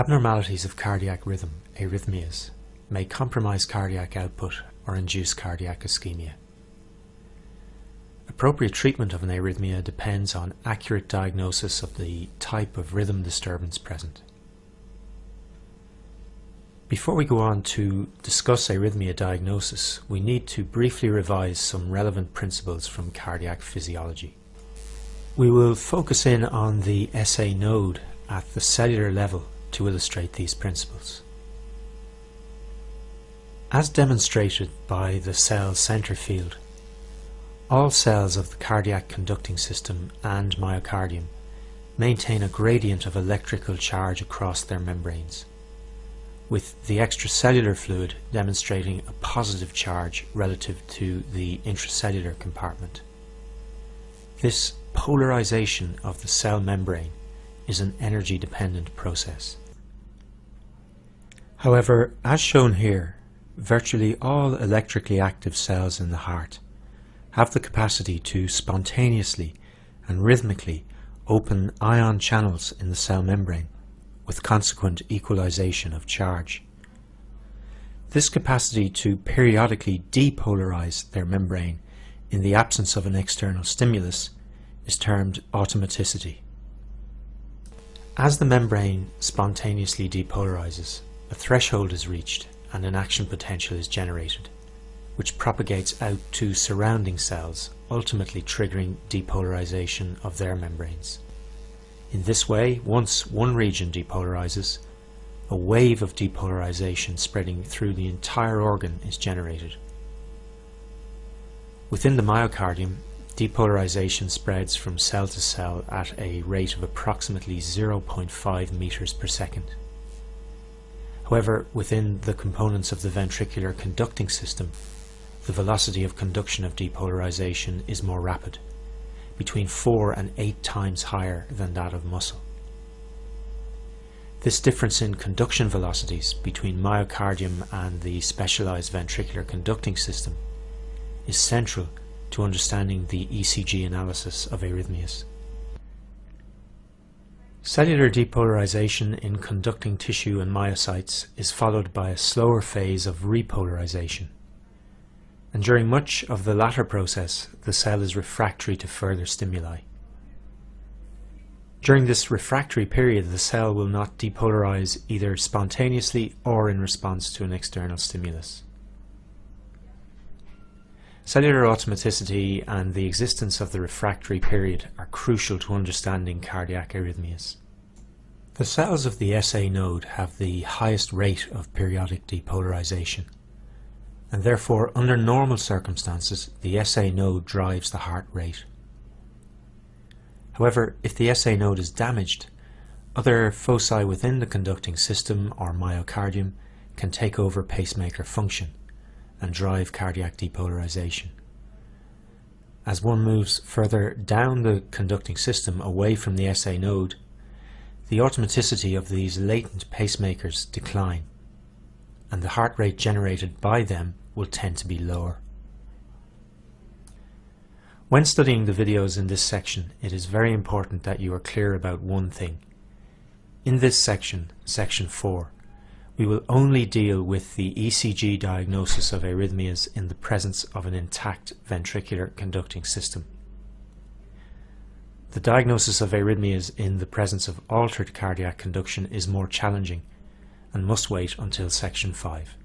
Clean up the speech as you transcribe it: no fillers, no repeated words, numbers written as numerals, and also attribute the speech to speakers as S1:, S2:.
S1: Abnormalities of cardiac rhythm, arrhythmias, may compromise cardiac output or induce cardiac ischemia. Appropriate treatment of an arrhythmia depends on accurate diagnosis of the type of rhythm disturbance present. Before we go on to discuss arrhythmia diagnosis, we need to briefly revise some relevant principles from cardiac physiology. We will focus in on the SA node at the cellular level to illustrate these principles. As demonstrated by the cell center field, all cells of the cardiac conducting system and myocardium maintain a gradient of electrical charge across their membranes, with the extracellular fluid demonstrating a positive charge relative to the intracellular compartment. This polarization of the cell membrane is an energy-dependent process. However, as shown here, virtually all electrically active cells in the heart have the capacity to spontaneously and rhythmically open ion channels in the cell membrane, with consequent equalization of charge. This capacity to periodically depolarize their membrane in the absence of an external stimulus is termed automaticity. As the membrane spontaneously depolarizes, a threshold is reached and an action potential is generated, which propagates out to surrounding cells, ultimately triggering depolarization of their membranes. In this way, once one region depolarizes, a wave of depolarization spreading through the entire organ is generated. Within the myocardium, depolarization spreads from cell to cell at a rate of approximately 0.5 meters per second. However, within the components of the ventricular conducting system, the velocity of conduction of depolarization is more rapid, between 4 and 8 times higher than that of muscle. This difference in conduction velocities between myocardium and the specialized ventricular conducting system is central to understanding the ECG analysis of arrhythmias. Cellular depolarization in conducting tissue and myocytes is followed by a slower phase of repolarization, and during much of the latter process the cell is refractory to further stimuli. During this refractory period, the cell will not depolarize either spontaneously or in response to an external stimulus. Cellular automaticity and the existence of the refractory period are crucial to understanding cardiac arrhythmias. The cells of the SA node have the highest rate of periodic depolarization, and therefore under normal circumstances the SA node drives the heart rate. However, if the SA node is damaged, other foci within the conducting system or myocardium can take over pacemaker function and drive cardiac depolarization. As one moves further down the conducting system away from the SA node, the automaticity of these latent pacemakers decline, and the heart rate generated by them will tend to be lower. When studying the videos in this section, it is very important that you are clear about one thing. In this section, section 4, we will only deal with the ECG diagnosis of arrhythmias in the presence of an intact ventricular conducting system. The diagnosis of arrhythmias in the presence of altered cardiac conduction is more challenging and must wait until section 5.